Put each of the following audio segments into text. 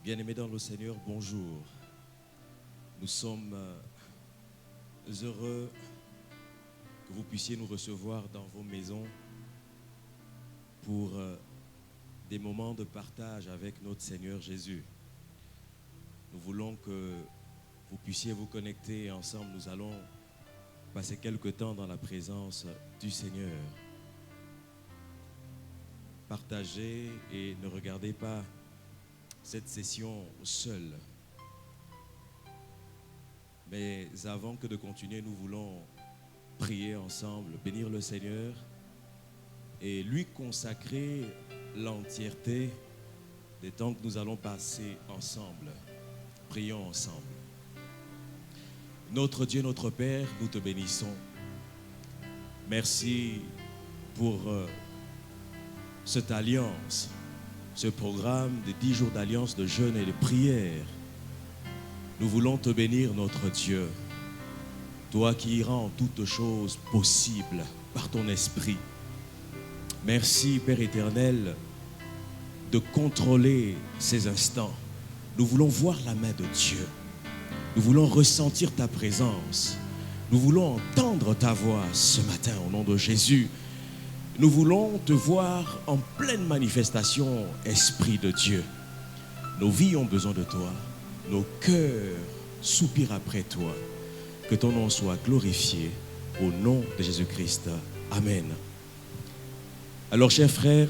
Bien-aimés dans le Seigneur, bonjour. Nous sommes heureux que vous puissiez nous recevoir dans vos maisons pour des moments de partage avec notre Seigneur Jésus. Nous voulons que vous puissiez vous connecter et ensemble nous allons passer quelque temps dans la présence du Seigneur. Partagez et ne regardez pas cette session seule. Mais avant que de continuer, nous voulons prier ensemble, bénir le Seigneur et lui consacrer l'entièreté des temps que nous allons passer ensemble. Prions ensemble. Notre Dieu, notre Père, nous te bénissons. Merci pour cette alliance, ce programme de 10 jours d'alliance, de jeûne et de prière. Nous voulons te bénir, notre Dieu, toi qui rends toutes choses possibles par ton esprit. Merci, Père éternel, de contrôler ces instants. Nous voulons voir la main de Dieu. Nous voulons ressentir ta présence. Nous voulons entendre ta voix ce matin au nom de Jésus. Nous voulons te voir en pleine manifestation, Esprit de Dieu. Nos vies ont besoin de toi. Nos cœurs soupirent après toi. Que ton nom soit glorifié au nom de Jésus-Christ. Amen. Alors, chers frères,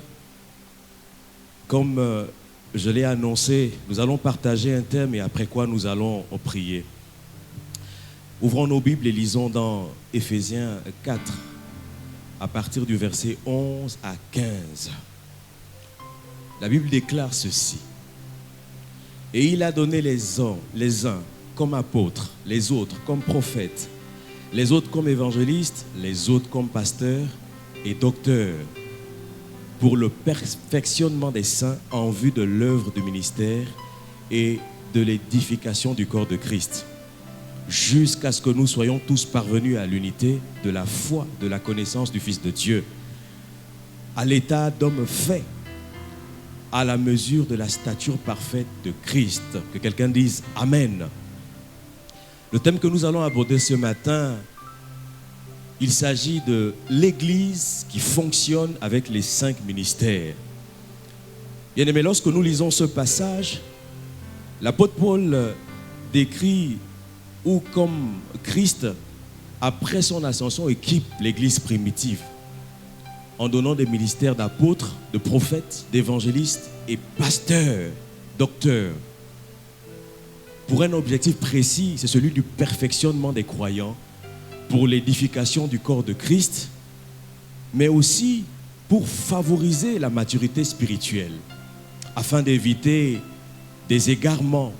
comme je l'ai annoncé, nous allons partager un thème et après quoi nous allons prier. Ouvrons nos Bibles et lisons dans Éphésiens 4, à partir du verset 11 à 15. La Bible déclare ceci. Et il a donné les uns comme apôtres, les autres comme prophètes, les autres comme évangélistes, les autres comme pasteurs et docteurs, pour le perfectionnement des saints en vue de l'œuvre du ministère et de l'édification du corps de Christ, jusqu'à ce que nous soyons tous parvenus à l'unité de la foi, de la connaissance du Fils de Dieu, à l'état d'homme fait, à la mesure de la stature parfaite de Christ. Que quelqu'un dise Amen. Le thème que nous allons aborder ce matin, il s'agit de l'Église qui fonctionne avec les 5 ministères. Bien-aimés, lorsque nous lisons ce passage, l'apôtre Paul décrit où, comme Christ, après son ascension, équipe l'Église primitive en donnant des ministères d'apôtres, de prophètes, d'évangélistes et pasteurs, docteurs, pour un objectif précis, c'est celui du perfectionnement des croyants, pour l'édification du corps de Christ, mais aussi pour favoriser la maturité spirituelle, afin d'éviter des égarements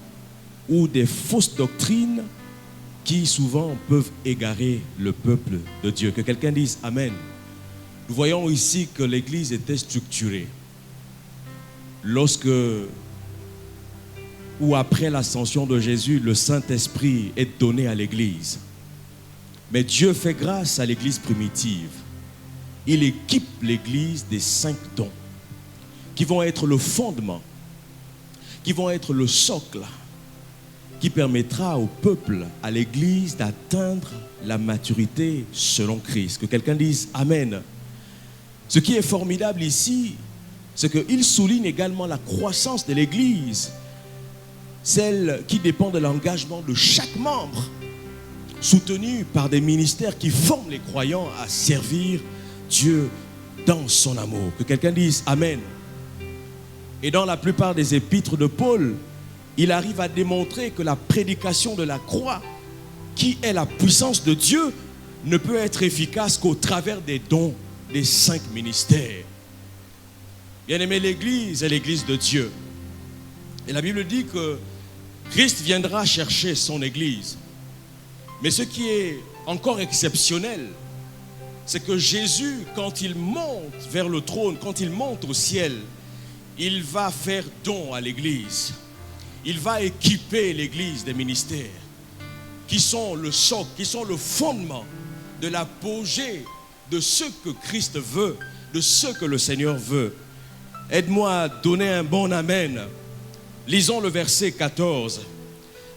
ou des fausses doctrines qui souvent peuvent égarer le peuple de Dieu. Que quelqu'un dise Amen. Nous voyons ici que l'Église était structurée. Lorsque, ou après l'ascension de Jésus, le Saint-Esprit est donné à l'Église. Mais Dieu fait grâce à l'Église primitive. Il équipe l'Église des 5 dons qui vont être le fondement, qui vont être le socle, qui permettra au peuple, à l'Église d'atteindre la maturité selon Christ. Que quelqu'un dise Amen. Ce qui est formidable ici, c'est qu'il souligne également la croissance de l'Église, celle qui dépend de l'engagement de chaque membre, soutenu par des ministères qui forment les croyants à servir Dieu dans son amour. Que quelqu'un dise Amen. Et dans la plupart des épîtres de Paul, il arrive à démontrer que la prédication de la croix, qui est la puissance de Dieu, ne peut être efficace qu'au travers des dons des 5 ministères. Bien-aimé, l'Église est l'Église de Dieu. Et la Bible dit que Christ viendra chercher son Église. Mais ce qui est encore exceptionnel, c'est que Jésus, quand il monte vers le trône, quand il monte au ciel, il va faire don à l'Église. Il va équiper l'Église des ministères qui sont le socle, qui sont le fondement de l'apogée de ce que Christ veut, de ce que le Seigneur veut. Aide-moi à donner un bon amen Lisons le verset 14.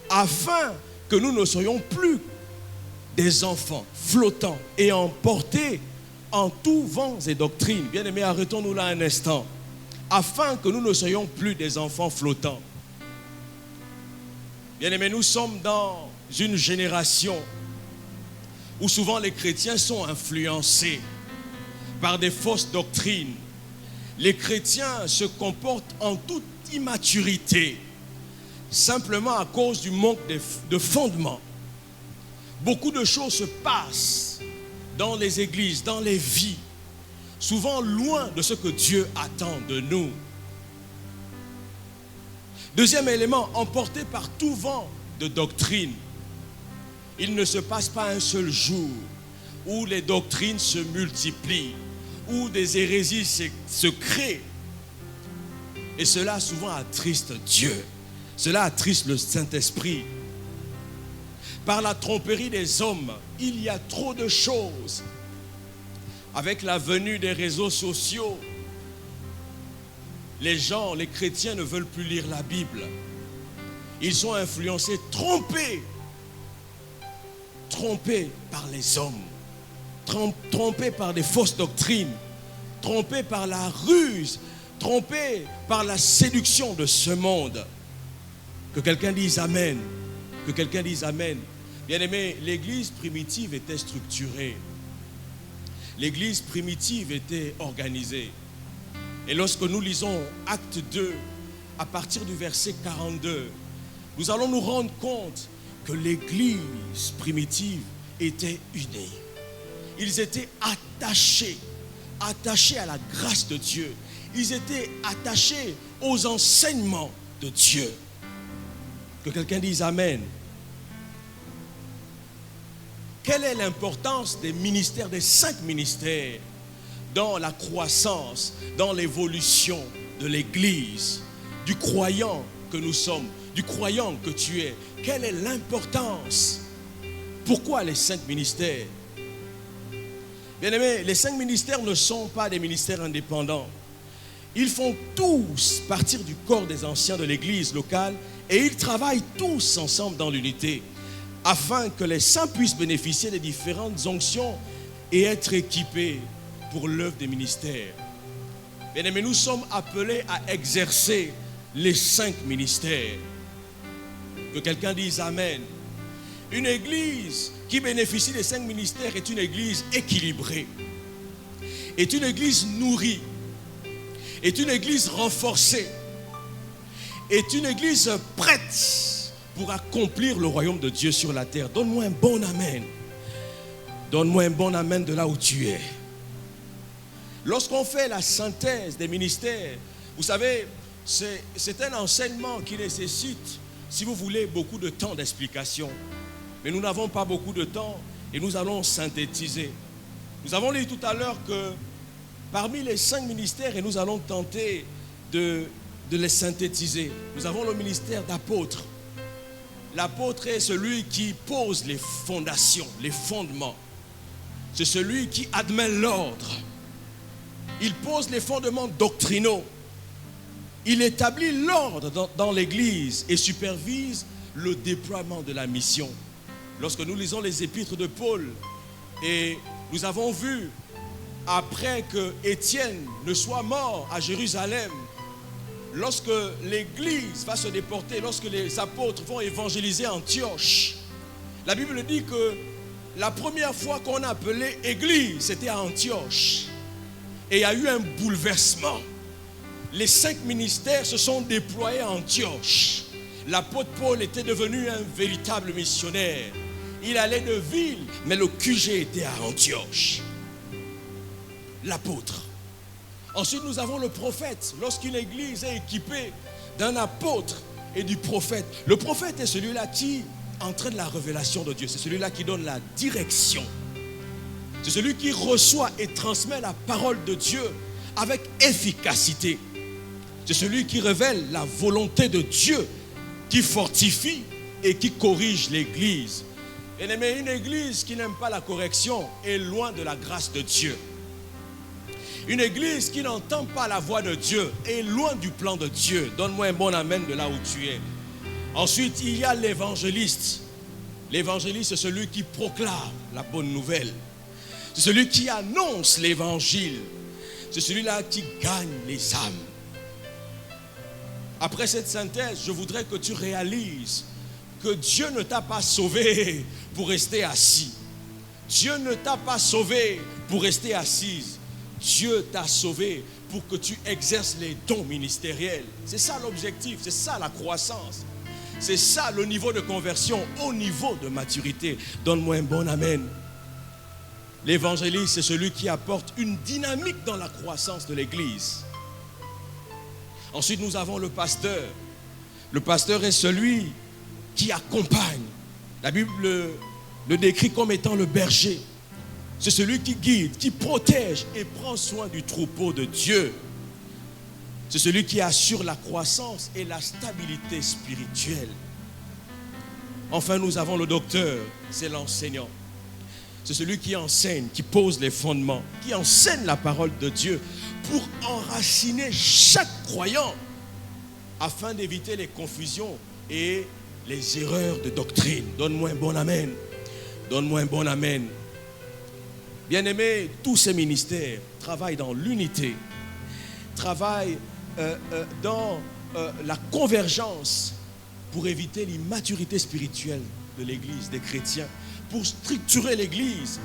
Afin que nous ne soyons plus des enfants flottants et emportés en tous vents et doctrines. Bien-aimés, arrêtons-nous là un instant. Afin que nous ne soyons plus des enfants flottants. Bien-aimés, nous sommes dans une génération où souvent les chrétiens sont influencés par des fausses doctrines. Les chrétiens se comportent en toute immaturité, simplement à cause du manque de fondement. Beaucoup de choses se passent dans les églises, dans les vies, souvent loin de ce que Dieu attend de nous. Deuxième élément, emporté par tout vent de doctrine. Il ne se passe pas un seul jour où les doctrines se multiplient, où des hérésies se créent. Et cela souvent attriste Dieu. Cela attriste le Saint-Esprit. Par la tromperie des hommes, il y a trop de choses. Avec la venue des réseaux sociaux, les gens, les chrétiens ne veulent plus lire la Bible. Ils sont influencés, trompés par les hommes, trompés par des fausses doctrines, trompés par la ruse, trompés par la séduction de ce monde. Que quelqu'un dise Amen. Que quelqu'un dise Amen. Bien-aimés, l'église primitive était structurée. L'église primitive était organisée. Et lorsque nous lisons Acte 2, à partir du verset 42, nous allons nous rendre compte que l'église primitive était unie. Ils étaient attachés à la grâce de Dieu. Ils étaient attachés aux enseignements de Dieu. Que quelqu'un dise Amen. Quelle est l'importance des ministères, des 5 ministères dans la croissance, dans l'évolution de l'église, du croyant que nous sommes, du croyant que tu es? Quelle est l'importance? Pourquoi les 5 ministères? Bien-aimés, les 5 ministères ne sont pas des ministères indépendants. Ils font tous partir du corps des anciens de l'église locale et ils travaillent tous ensemble dans l'unité afin que les saints puissent bénéficier des différentes onctions et être équipés pour l'œuvre des ministères. Bien-aimés, nous sommes appelés à exercer les 5 ministères. Que quelqu'un dise Amen. Une église qui bénéficie des 5 ministères est une église équilibrée, est une église nourrie, est une église renforcée, est une église prête pour accomplir le royaume de Dieu sur la terre. Donne-moi un bon Amen. Donne-moi un bon Amen de là où tu es. Lorsqu'on fait la synthèse des ministères, vous savez, c'est un enseignement qui nécessite, si vous voulez, beaucoup de temps d'explication. Mais nous n'avons pas beaucoup de temps et nous allons synthétiser. Nous avons lu tout à l'heure que parmi les 5 ministères, et nous allons tenter de les synthétiser, nous avons le ministère d'apôtre. L'apôtre est celui qui pose les fondations, les fondements. C'est celui qui admet l'ordre. Il pose les fondements doctrinaux. Il établit l'ordre dans l'église et supervise le déploiement de la mission. Lorsque nous lisons les épîtres de Paul, et nous avons vu, après que Étienne ne soit mort à Jérusalem, lorsque l'église va se déporter, lorsque les apôtres vont évangéliser Antioche, la Bible dit que la première fois qu'on a appelé église, c'était à Antioche. Et il y a eu un bouleversement. Les 5 ministères se sont déployés à Antioche. L'apôtre Paul était devenu un véritable missionnaire. Il allait de ville, mais le QG était à Antioche. L'apôtre. Ensuite, nous avons le prophète. Lorsqu'une église est équipée d'un apôtre et du prophète, le prophète est celui-là qui entraîne la révélation de Dieu. C'est celui-là qui donne la direction. C'est celui qui reçoit et transmet la parole de Dieu avec efficacité. C'est celui qui révèle la volonté de Dieu, qui fortifie et qui corrige l'église. Bien-aimé, une église qui n'aime pas la correction est loin de la grâce de Dieu. Une église qui n'entend pas la voix de Dieu est loin du plan de Dieu. Donne-moi un bon amen de là où tu es. Ensuite, il y a l'évangéliste. L'évangéliste, c'est celui qui proclame la bonne nouvelle. C'est celui qui annonce l'évangile. C'est celui-là qui gagne les âmes. Après cette synthèse, je voudrais que tu réalises que Dieu ne t'a pas sauvé pour rester assis. Dieu ne t'a pas sauvé pour rester assise. Dieu t'a sauvé pour que tu exerces les dons ministériels. C'est ça l'objectif, c'est ça la croissance. C'est ça le niveau de conversion au niveau de maturité. Donne-moi un bon amen. L'évangéliste, c'est celui qui apporte une dynamique dans la croissance de l'église. Ensuite, nous avons le pasteur. Le pasteur est celui qui accompagne. La Bible le décrit comme étant le berger. C'est celui qui guide, qui protège et prend soin du troupeau de Dieu. C'est celui qui assure la croissance et la stabilité spirituelle. Enfin, nous avons le docteur, c'est l'enseignant. C'est celui qui enseigne, qui pose les fondements, qui enseigne la parole de Dieu pour enraciner chaque croyant afin d'éviter les confusions et les erreurs de doctrine. Donne-moi un bon amen. Donne-moi un bon amen. Bien-aimés, tous ces ministères travaillent dans l'unité, travaillent dans la convergence pour éviter l'immaturité spirituelle de l'Église, des chrétiens, pour structurer l'Église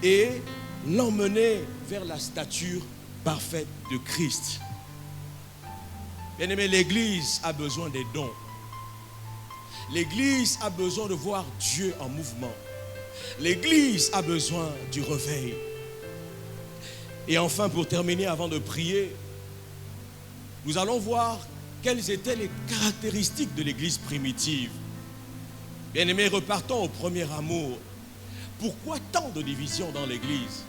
et l'emmener vers la stature parfaite de Christ. Bien-aimés, l'Église a besoin des dons. L'Église a besoin de voir Dieu en mouvement. L'Église a besoin du réveil. Et enfin, pour terminer, avant de prier, nous allons voir quelles étaient les caractéristiques de l'Église primitive. Bien-aimés, repartons au premier amour. Pourquoi tant de divisions dans l'Église?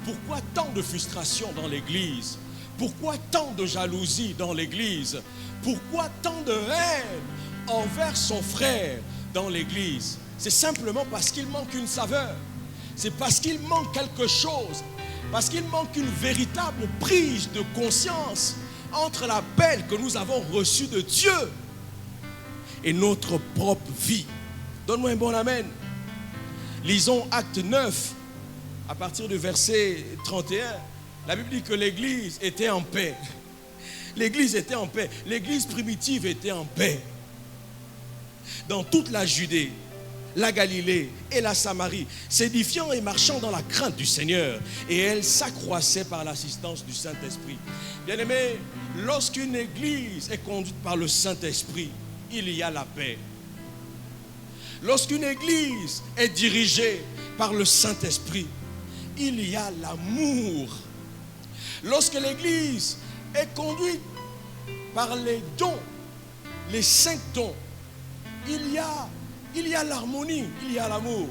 Pourquoi tant de frustration dans l'Église? Pourquoi tant de jalousie dans l'Église? Pourquoi tant de haine envers son frère dans l'Église? C'est simplement parce qu'il manque une saveur. C'est parce qu'il manque quelque chose. Parce qu'il manque une véritable prise de conscience entre l'appel que nous avons reçu de Dieu et notre propre vie. Donne-moi un bon amen. Lisons Acte 9, à partir du verset 31. La Bible dit que l'Église était en paix. L'Église était en paix. L'Église primitive était en paix. Dans toute la Judée, la Galilée et la Samarie, s'édifiant et marchant dans la crainte du Seigneur, et elle s'accroissait par l'assistance du Saint-Esprit. Bien-aimés, lorsqu'une église est conduite par le Saint-Esprit, il y a la paix. Lorsqu'une église est dirigée par le Saint-Esprit, il y a l'amour. Lorsque l'église est conduite par les dons, les 5 dons, il y a l'harmonie, il y a l'amour.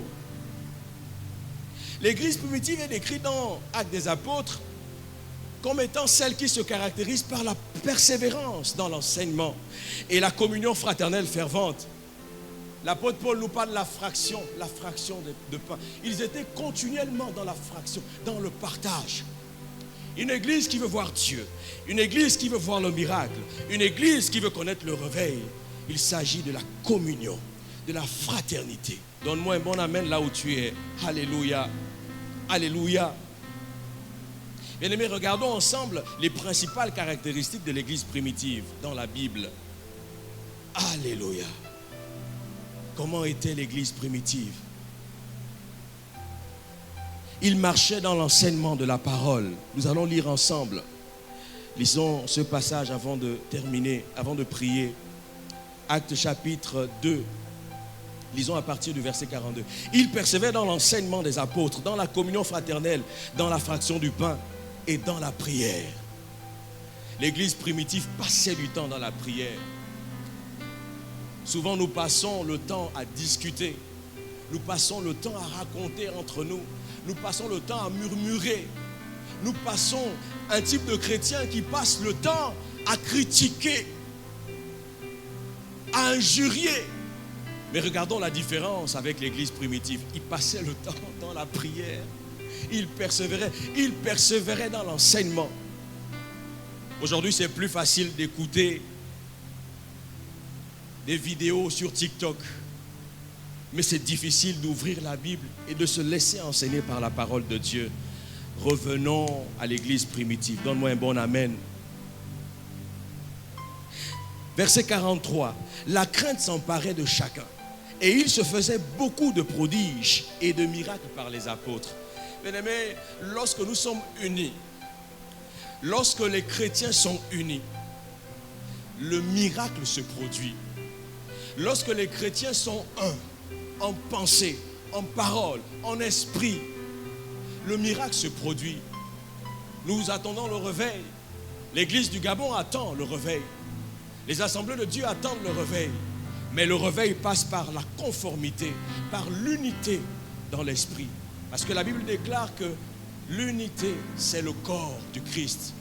L'église primitive est décrite dans Actes des Apôtres comme étant celle qui se caractérise par la persévérance dans l'enseignement et la communion fraternelle fervente. L'apôtre Paul nous parle de la fraction de pain. Ils étaient continuellement dans la fraction, dans le partage. Une église qui veut voir Dieu, une église qui veut voir le miracle, une église qui veut connaître le réveil. Il s'agit de la communion, de la fraternité. Donne-moi un bon amen là où tu es. Alléluia. Alléluia. Bien-aimés, regardons ensemble les principales caractéristiques de l'église primitive dans la Bible. Alléluia. Comment était l'église primitive? Il marchait dans l'enseignement de la parole. Nous allons lire ensemble. Lisons ce passage avant de terminer, avant de prier. Actes chapitre 2. Lisons à partir du verset 42. Il persévérait dans l'enseignement des apôtres, dans la communion fraternelle, dans la fraction du pain et dans la prière. L'église primitive passait du temps dans la prière. Souvent, nous passons le temps à discuter. Nous passons le temps à raconter entre nous. Nous passons le temps à murmurer. Nous passons un type de chrétien qui passe le temps à critiquer, à injurier. Mais regardons la différence avec l'église primitive. Ils passaient le temps dans la prière. il persévérait dans l'enseignement. Aujourd'hui, c'est plus facile d'écouter des vidéos sur TikTok. Mais c'est difficile d'ouvrir la Bible et de se laisser enseigner par la parole de Dieu. Revenons à l'église primitive. Donne-moi un bon amen. Verset 43. La crainte s'emparait de chacun. Et il se faisait beaucoup de prodiges et de miracles par les apôtres. Bien-aimés, lorsque nous sommes unis, lorsque les chrétiens sont unis, le miracle se produit. Lorsque les chrétiens sont un, en pensée, en parole, en esprit, le miracle se produit. Nous attendons le réveil. L'église du Gabon attend le réveil. Les assemblées de Dieu attendent le réveil. Mais le réveil passe par la conformité, par l'unité dans l'esprit. Parce que la Bible déclare que l'unité, c'est le corps du Christ.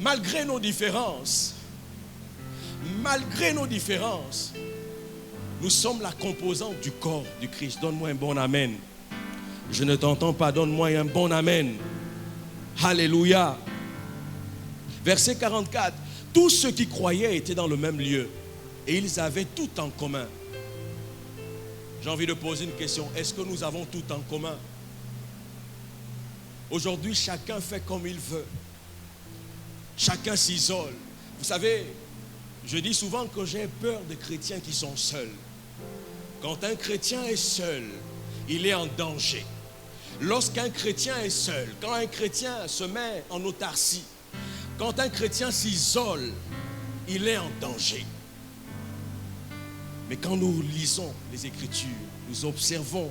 Malgré nos différences, nous sommes la composante du corps du Christ. Donne-moi un bon amen. Je ne t'entends pas, donne-moi un bon amen. Alléluia. Verset 44. Tous ceux qui croyaient étaient dans le même lieu et ils avaient tout en commun. J'ai envie de poser une question. Est-ce que nous avons tout en commun? Aujourd'hui, chacun fait comme il veut. Chacun s'isole. Vous savez, je dis souvent que j'ai peur des chrétiens qui sont seuls. Quand un chrétien est seul, il est en danger. Lorsqu'un chrétien est seul, quand un chrétien se met en autarcie, quand un chrétien s'isole, il est en danger. Mais quand nous lisons les Écritures, nous observons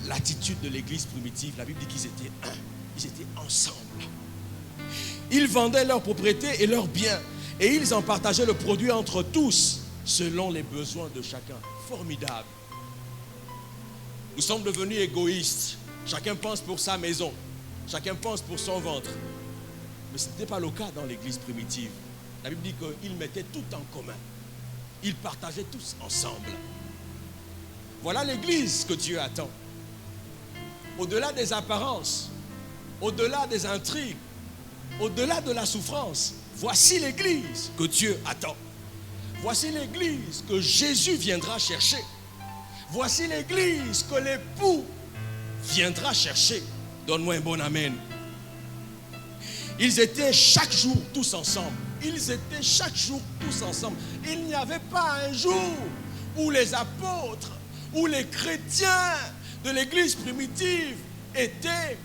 l'attitude de l'église primitive. La Bible dit qu'ils étaient un, ils étaient ensemble. Ils vendaient leurs propriétés et leurs biens et ils en partageaient le produit entre tous selon les besoins de chacun. Formidable. Nous sommes devenus égoïstes. Chacun pense pour sa maison. Chacun pense pour son ventre. Mais ce n'était pas le cas dans l'église primitive. La Bible dit qu'ils mettaient tout en commun. Ils partageaient tous ensemble. Voilà l'église que Dieu attend. Au-delà des apparences, au-delà des intrigues, au-delà de la souffrance, voici l'église que Dieu attend. Voici l'église que Jésus viendra chercher. Voici l'église que l'époux viendra chercher. Donne-moi un bon amen. Ils étaient chaque jour tous ensemble. Ils étaient chaque jour tous ensemble. Il n'y avait pas un jour où les apôtres, où les chrétiens de l'église primitive étaient.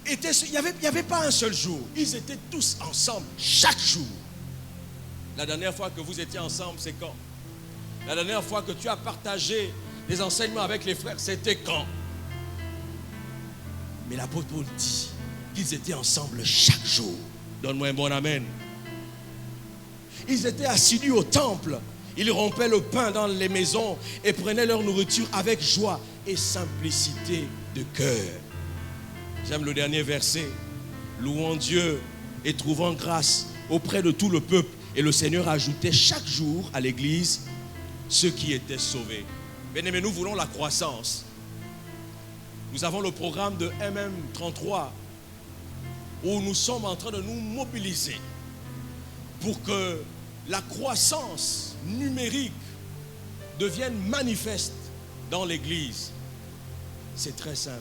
Il n'y avait pas un seul jour. Ils étaient tous ensemble chaque jour. La dernière fois que vous étiez ensemble, c'est quand? La dernière fois que tu as partagé des enseignements avec les frères, c'était quand? Mais l'apôtre Paul dit qu'ils étaient ensemble chaque jour. Donne-moi un bon amen. Ils étaient assidus au temple. Ils rompaient le pain dans les maisons et prenaient leur nourriture avec joie et simplicité de cœur. J'aime le dernier verset. Louant Dieu et trouvant grâce auprès de tout le peuple. Et le Seigneur ajoutait chaque jour à l'église ceux qui étaient sauvés. Bien-aimés, nous voulons la croissance. Nous avons le programme de MM33 où nous sommes en train de nous mobiliser pour que la croissance numérique devienne manifeste dans l'église. C'est très simple.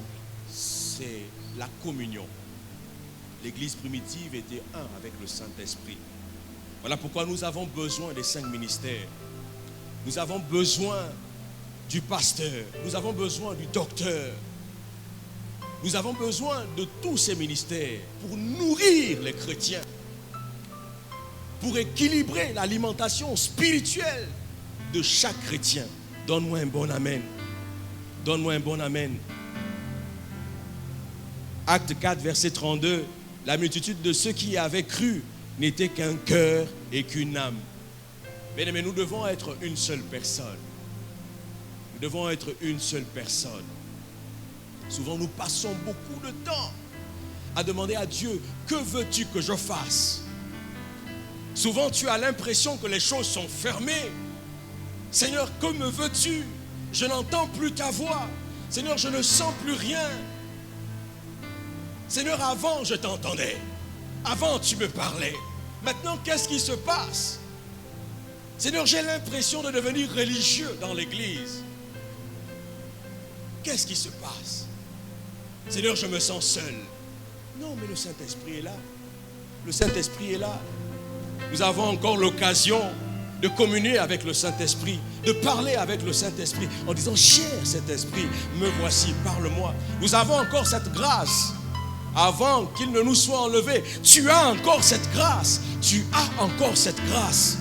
C'est la communion. L'église primitive était un avec le Saint-Esprit. Voilà pourquoi nous avons besoin des 5 ministères. Nous avons besoin du pasteur. Nous avons besoin du docteur. Nous avons besoin de tous ces ministères pour nourrir les chrétiens, pour équilibrer l'alimentation spirituelle de chaque chrétien. Donne-moi un bon amen. Donne-moi un bon amen. Acte 4, verset 32. La multitude de ceux qui avaient cru n'était qu'un cœur et qu'une âme. Mais nous devons être une seule personne. Nous devons être une seule personne. Souvent, nous passons beaucoup de temps à demander à Dieu, que veux-tu que je fasse? Souvent, tu as l'impression que les choses sont fermées. Seigneur, que me veux-tu? Je n'entends plus ta voix. Seigneur, je ne sens plus rien. Seigneur, avant je t'entendais. Avant tu me parlais. Maintenant, qu'est-ce qui se passe? Seigneur, j'ai l'impression de devenir religieux dans l'église. Qu'est-ce qui se passe? Seigneur, je me sens seul. Non, mais le Saint-Esprit est là. Le Saint-Esprit est là. Nous avons encore l'occasion de communier avec le Saint-Esprit, de parler avec le Saint-Esprit en disant, cher Saint-Esprit, me voici, parle-moi. Nous avons encore cette grâce. Avant qu'il ne nous soit enlevé, tu as encore cette grâce. Tu as encore cette grâce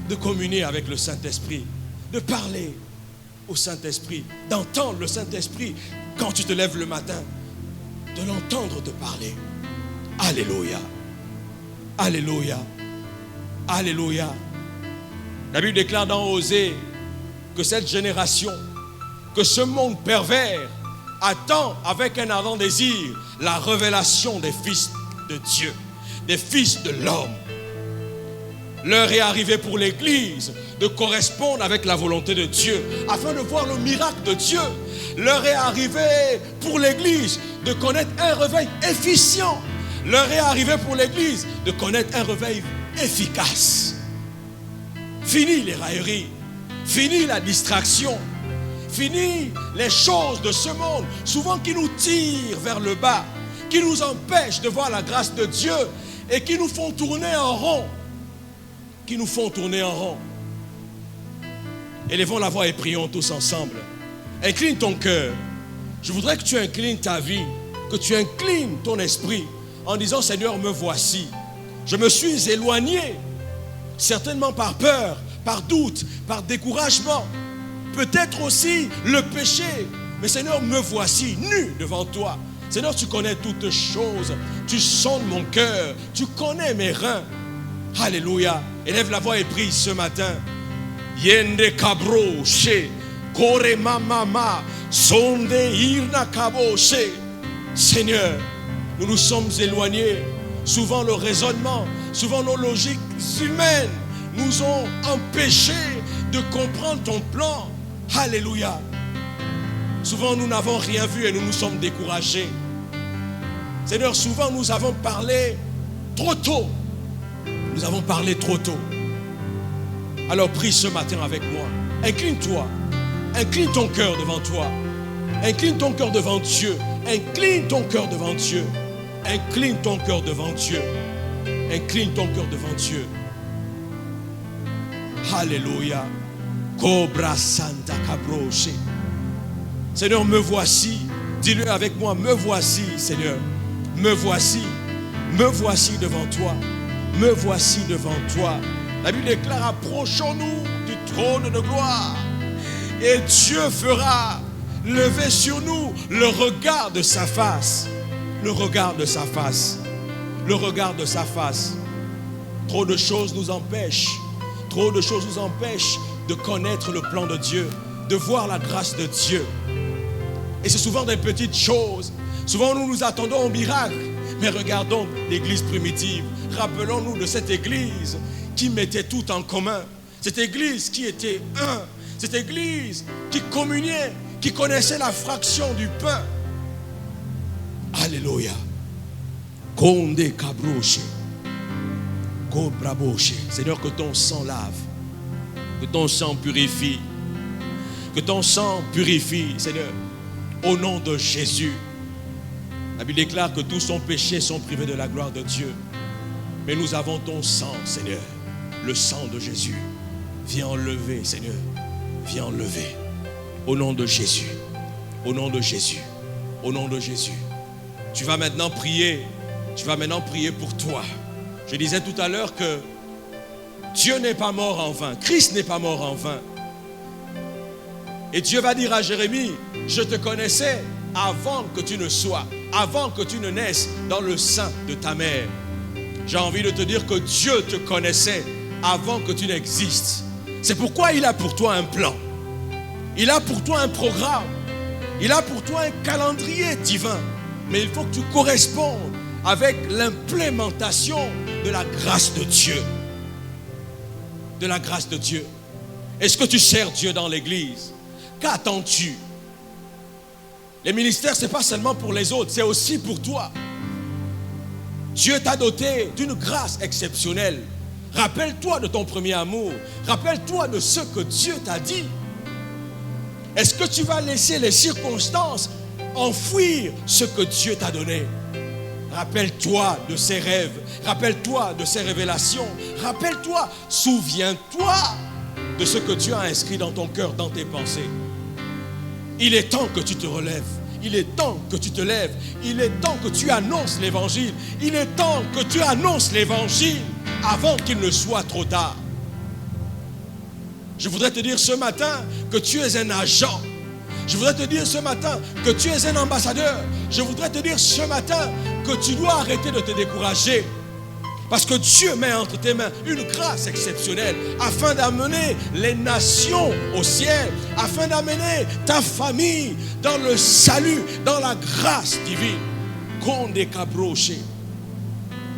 de communier avec le Saint-Esprit, de parler au Saint-Esprit, d'entendre le Saint-Esprit quand tu te lèves le matin, de l'entendre te parler. Alléluia. Alléluia. Alléluia. La Bible déclare dans Osée que cette génération, que ce monde pervers attend avec un ardent désir la révélation des fils de Dieu, des fils de l'homme. L'heure est arrivée pour l'Église de correspondre avec la volonté de Dieu afin de voir le miracle de Dieu. L'heure est arrivée pour l'Église de connaître un réveil efficient. L'heure est arrivée pour l'Église de connaître un réveil efficace. Fini les railleries, fini la distraction, fini les choses de ce monde, souvent qui nous tirent vers le bas, qui nous empêchent de voir la grâce de Dieu et qui nous font tourner en rond. Qui nous font tourner en rond. Élevons la voix et prions tous ensemble. Incline ton cœur. Je voudrais que tu inclines ta vie, que tu inclines ton esprit en disant, Seigneur, me voici. Je me suis éloigné, certainement par peur, par doute, par découragement, peut-être aussi le péché. Mais Seigneur, me voici nu devant toi. Seigneur, tu connais toutes choses. Tu sondes mon cœur. Tu connais mes reins. Alléluia. Élève la voix et prie ce matin. Yende kabro she kore mama sonde irna kabo she. Seigneur, nous nous sommes éloignés. Souvent le raisonnement, souvent nos logiques humaines nous ont empêchés de comprendre ton plan. Alléluia. Souvent nous n'avons rien vu et nous nous sommes découragés. Seigneur, souvent nous avons parlé trop tôt. Nous avons parlé trop tôt. Alors prie ce matin avec moi. Incline-toi. Incline ton cœur devant toi. Incline ton cœur devant Dieu. Incline ton cœur devant Dieu. Incline ton cœur devant Dieu. Incline ton cœur devant Dieu. Alléluia. Cobra Santa Cabroche. Seigneur, me voici. Dis-le avec moi. Me voici, Seigneur. Me voici. Me voici devant toi. Me voici devant toi. La Bible déclare, approchons-nous du trône de gloire. Et Dieu fera lever sur nous le regard de sa face. Le regard de sa face. Le regard de sa face. Trop de choses nous empêchent. Trop de choses nous empêchent de connaître le plan de Dieu, de voir la grâce de Dieu. Et c'est souvent des petites choses. Souvent nous nous attendons au miracle. Mais regardons l'église primitive. Rappelons-nous de cette église qui mettait tout en commun. Cette église qui était un. Cette église qui communiait, qui connaissait la fraction du pain. Alléluia. Konde kabroche. Kobraboche. Seigneur, que ton sang lave. Que ton sang purifie. Que ton sang purifie, Seigneur. Au nom de Jésus. La Bible déclare que tous sont péchés, sont privés de la gloire de Dieu. Mais nous avons ton sang, Seigneur. Le sang de Jésus. Viens enlever, Seigneur. Viens enlever. Au nom de Jésus. Au nom de Jésus. Au nom de Jésus. Tu vas maintenant prier. Tu vas maintenant prier pour toi. Je disais tout à l'heure que Dieu n'est pas mort en vain. Christ n'est pas mort en vain. Et Dieu va dire à Jérémie, je te connaissais avant que tu ne sois, avant que tu ne naisses dans le sein de ta mère. J'ai envie de te dire que Dieu te connaissait avant que tu n'existes. C'est pourquoi il a pour toi un plan. Il a pour toi un programme. Il a pour toi un calendrier divin. Mais il faut que tu correspondes avec l'implémentation de la grâce de Dieu. De la grâce de Dieu. Est-ce que tu sers Dieu dans l'église? Qu'attends-tu? Les ministères, ce n'est pas seulement pour les autres, c'est aussi pour toi. Dieu t'a doté d'une grâce exceptionnelle. Rappelle-toi de ton premier amour. Rappelle-toi de ce que Dieu t'a dit. Est-ce que tu vas laisser les circonstances enfouir ce que Dieu t'a donné? Rappelle-toi de ses rêves. Rappelle-toi de ses révélations. Rappelle-toi, souviens-toi de ce que Dieu a inscrit dans ton cœur, dans tes pensées. Il est temps que tu te relèves. Il est temps que tu te lèves. Il est temps que tu annonces l'évangile. Il est temps que tu annonces l'évangile avant qu'il ne soit trop tard. Je voudrais te dire ce matin que tu es un agent. Je voudrais te dire ce matin que tu es un ambassadeur. Je voudrais te dire ce matin que tu dois arrêter de te décourager. Parce que Dieu met entre tes mains une grâce exceptionnelle afin d'amener les nations au ciel, afin d'amener ta famille dans le salut, dans la grâce divine. Conde cabroché.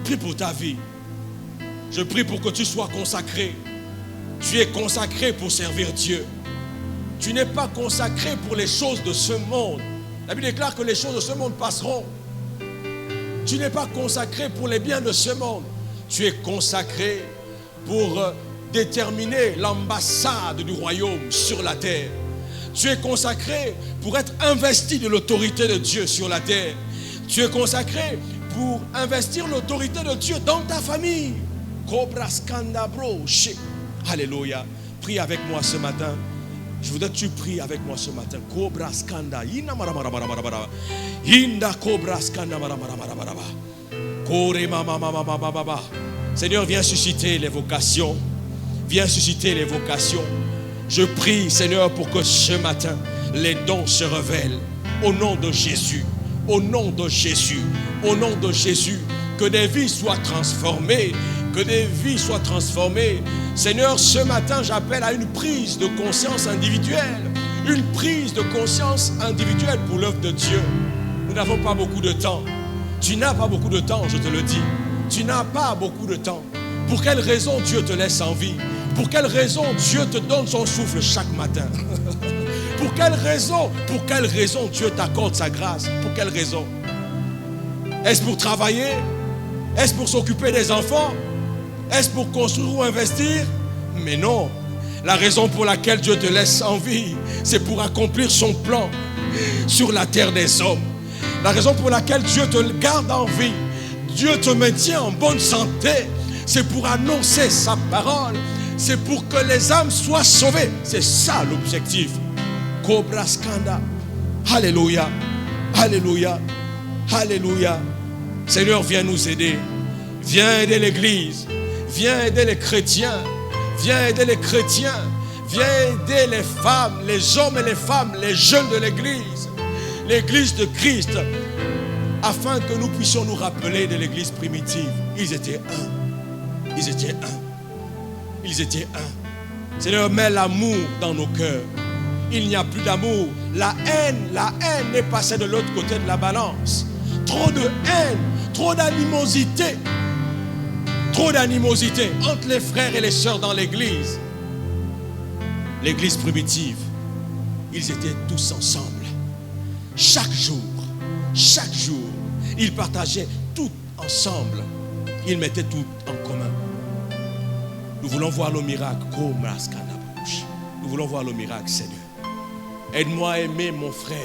Prie pour ta vie. Je prie pour que tu sois consacré. Tu es consacré pour servir Dieu. Tu n'es pas consacré pour les choses de ce monde. La Bible déclare que les choses de ce monde passeront. Tu n'es pas consacré pour les biens de ce monde. Tu es consacré pour déterminer l'ambassade du royaume sur la terre. Tu es consacré pour être investi de l'autorité de Dieu sur la terre. Tu es consacré pour investir l'autorité de Dieu dans ta famille. Alléluia. Prie avec moi ce matin. Je voudrais que tu pries avec moi ce matin. Seigneur, viens susciter les vocations. Viens susciter les vocations. Je prie, Seigneur, pour que ce matin, les dons se révèlent. Au nom de Jésus. Au nom de Jésus. Au nom de Jésus. Que des vies soient transformées. Que des vies soient transformées. Seigneur, ce matin, j'appelle à une prise de conscience individuelle. Une prise de conscience individuelle pour l'œuvre de Dieu. Nous n'avons pas beaucoup de temps. Tu n'as pas beaucoup de temps, je te le dis. Tu n'as pas beaucoup de temps. Pour quelle raison Dieu te laisse en vie? Pour quelle raison Dieu te donne son souffle chaque matin? Pour quelle raison Dieu t'accorde sa grâce? Pour quelle raison? Est-ce pour travailler? Est-ce pour s'occuper des enfants? Est-ce pour construire ou investir? Mais non. La raison pour laquelle Dieu te laisse en vie, c'est pour accomplir son plan sur la terre des hommes. La raison pour laquelle Dieu te garde en vie, Dieu te maintient en bonne santé, c'est pour annoncer sa parole. C'est pour que les âmes soient sauvées. C'est ça l'objectif. Cobra Skanda. Alléluia. Alléluia. Alléluia. Seigneur, viens nous aider. Viens aider l'église. Viens aider les chrétiens. Viens aider les chrétiens. Viens aider les femmes, les hommes et les femmes, les jeunes de l'église. L'église de Christ. Afin que nous puissions nous rappeler de l'église primitive. Ils étaient un. Ils étaient un. Ils étaient un. Seigneur, mets l'amour dans nos cœurs. Il n'y a plus d'amour. La haine est passée de l'autre côté de la balance. Trop de haine, trop d'animosité. Trop d'animosité entre les frères et les sœurs dans l'église. L'église primitive, ils étaient tous ensemble. Chaque jour, ils partageaient tout ensemble. Ils mettaient tout en commun. Nous voulons voir le miracle. Nous voulons voir le miracle, Seigneur. Aide-moi à aimer mon frère.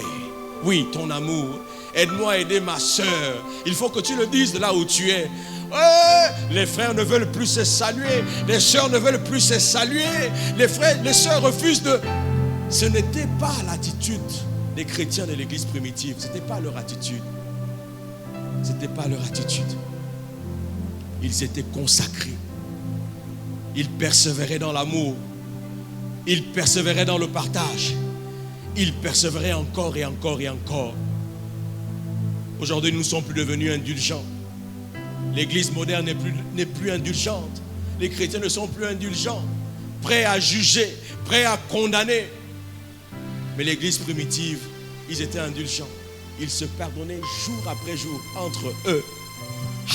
Oui, ton amour. Aide-moi à aider ma soeur. Il faut que tu le dises de là où tu es. Les frères ne veulent plus se saluer. Les sœurs ne veulent plus se saluer. Les frères, les sœurs refusent de... Ce n'était pas l'attitude des chrétiens de l'église primitive. Ce n'était pas leur attitude. Ce n'était pas leur attitude. Ils étaient consacrés. Ils persévéraient dans l'amour. Ils persévéraient dans le partage. Ils persévéraient encore et encore et encore. Aujourd'hui, nous ne sommes plus devenus indulgents. L'église moderne n'est plus indulgente. Les chrétiens ne sont plus indulgents, prêts à juger, prêts à condamner. Mais l'église primitive, ils étaient indulgents. Ils se pardonnaient jour après jour entre eux.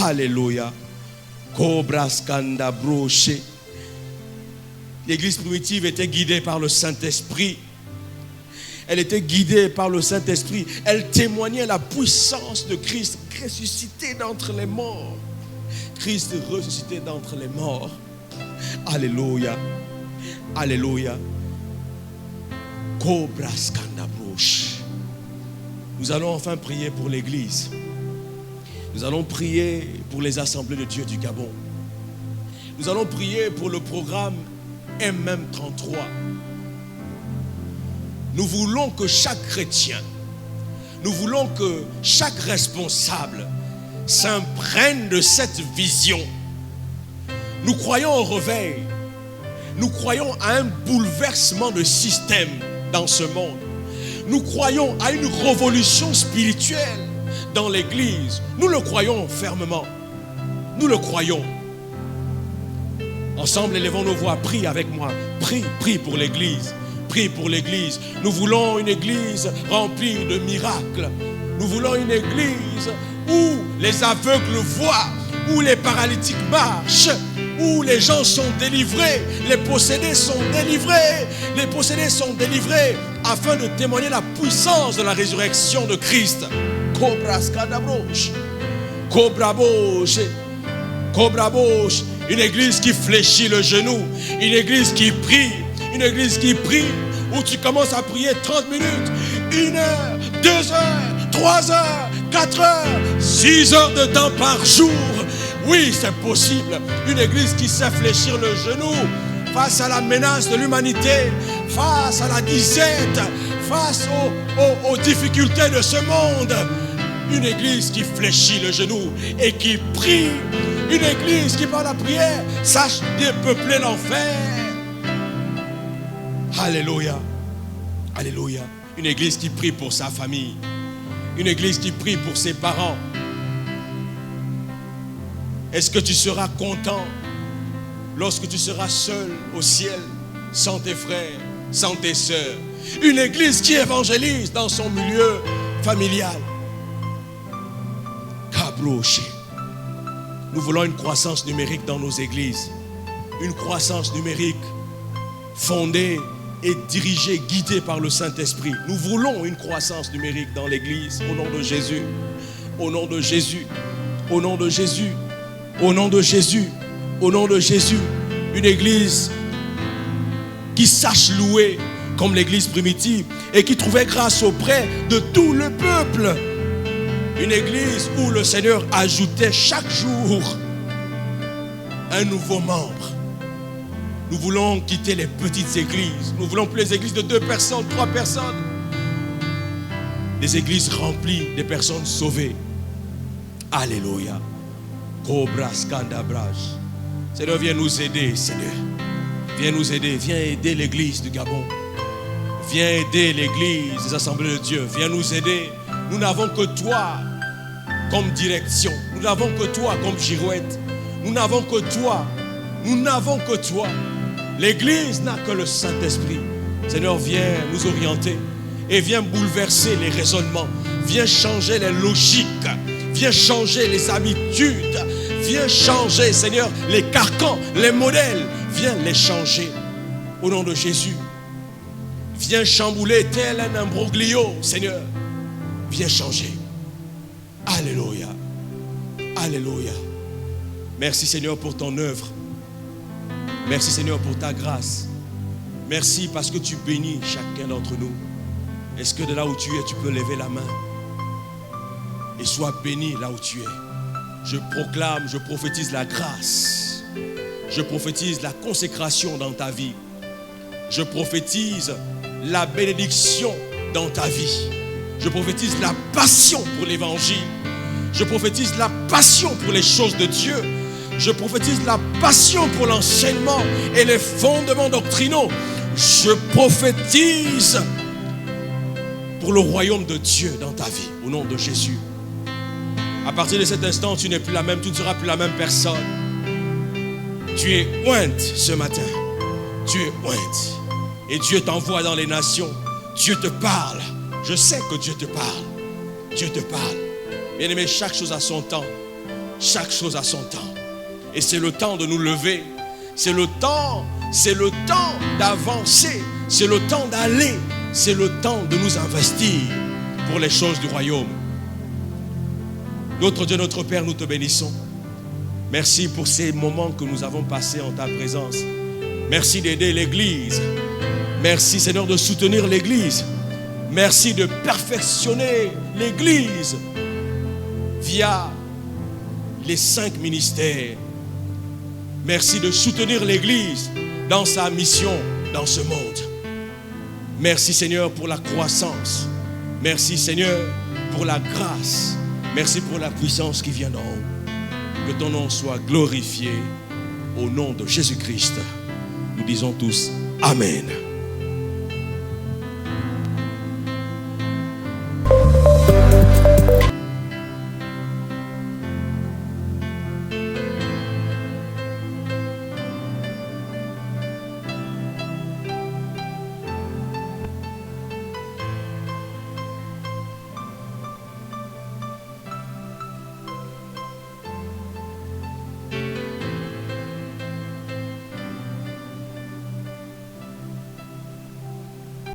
Alléluia. Cobra Skanda broché. L'église primitive était guidée par le Saint-Esprit. Elle était guidée par le Saint-Esprit. Elle témoignait la puissance de Christ ressuscité d'entre les morts. Christ ressuscité d'entre les morts. Alléluia. Alléluia. Cobra scandabrouche. Nous allons enfin prier pour l'Église. Nous allons prier pour les assemblées de Dieu du Gabon. Nous allons prier pour le programme MM33. Nous voulons que chaque chrétien, nous voulons que chaque responsable s'imprègne de cette vision. Nous croyons au réveil. Nous croyons à un bouleversement de système dans ce monde. Nous croyons à une révolution spirituelle dans l'Église. Nous le croyons fermement. Nous le croyons. Ensemble, élevons nos voix. Prie avec moi. Prie pour l'Église. Prie pour l'Église. Nous voulons une Église remplie de miracles. Nous voulons une Église où les aveugles voient, où les paralytiques marchent, où les gens sont délivrés, les possédés sont délivrés, les possédés sont délivrés, afin de témoigner la puissance de la résurrection de Christ. Cobra scadabroche, cobra boche, cobra boche. Une église qui fléchit le genou, une église qui prie, où tu commences à prier 30 minutes, 1 heure, 2 heures, 3 heures, 4 heures, 6 heures de temps par jour. Oui, c'est possible. Une église qui sait fléchir le genou face à la menace de l'humanité, face à la disette, face aux difficultés de ce monde. Une église qui fléchit le genou et qui prie. Une église qui par la prière sache dépeupler l'enfer. Alléluia. Alléluia. Une église qui prie pour sa famille. Une église qui prie pour ses parents. Est-ce que tu seras content lorsque tu seras seul au ciel, sans tes frères, sans tes sœurs? Une église qui évangélise dans son milieu familial. Cabroché. Nous voulons une croissance numérique dans nos églises. Une croissance numérique fondée et dirigée, guidée par le Saint-Esprit. Nous voulons une croissance numérique dans l'église au nom de Jésus. Au nom de Jésus. Au nom de Jésus. Au nom de Jésus. Au nom de Jésus. Une église qui sache louer comme l'église primitive et qui trouvait grâce auprès de tout le peuple. Une église où le Seigneur ajoutait chaque jour un nouveau membre. Nous voulons quitter les petites églises. Nous voulons plus les églises de 2 personnes, 3 personnes. Des églises remplies, des personnes sauvées. Alléluia. Cobra scandabrage. Seigneur, viens nous aider, Seigneur. Viens nous aider. Viens aider l'église du Gabon. Viens aider l'église des assemblées de Dieu. Viens nous aider. Nous n'avons que toi comme direction. Nous n'avons que toi comme girouette. Nous n'avons que toi. Nous n'avons que toi. L'église n'a que le Saint-Esprit. Seigneur, viens nous orienter et viens bouleverser les raisonnements. Viens changer les logiques. Viens changer les habitudes. Viens changer, Seigneur, les carcans, les modèles. Viens les changer au nom de Jésus. Viens chambouler tel un imbroglio, Seigneur. Viens changer. Alléluia. Alléluia. Merci, Seigneur, pour ton œuvre. Merci, Seigneur, pour ta grâce. Merci parce que tu bénis chacun d'entre nous. Est-ce que de là où tu es, tu peux lever la main et sois béni là où tu es? Je proclame, je prophétise la grâce. Je prophétise la consécration dans ta vie. Je prophétise la bénédiction dans ta vie. Je prophétise la passion pour l'évangile. Je prophétise la passion pour les choses de Dieu. Je prophétise la passion pour l'enseignement et les fondements doctrinaux. Je prophétise pour le royaume de Dieu dans ta vie, au nom de Jésus. À partir de cet instant, tu n'es plus la même, tu ne seras plus la même personne. Tu es ointe ce matin. Tu es ointe. Et Dieu t'envoie dans les nations. Dieu te parle. Je sais que Dieu te parle. Dieu te parle. Bien-aimé, chaque chose a son temps. Chaque chose a son temps. Et c'est le temps de nous lever. C'est le temps C'est le temps d'avancer. C'est le temps d'aller. C'est le temps de nous investir pour les choses du royaume. Notre Dieu, notre Père, nous te bénissons. Merci pour ces moments que nous avons passés en ta présence. Merci d'aider l'Église. Merci, Seigneur, de soutenir l'Église. Merci de perfectionner l'Église via les 5 ministères. Merci de soutenir l'Église dans sa mission dans ce monde. Merci, Seigneur, pour la croissance. Merci, Seigneur, pour la grâce. Merci pour la puissance qui vient d'en haut. Que ton nom soit glorifié au nom de Jésus-Christ. Nous disons tous Amen.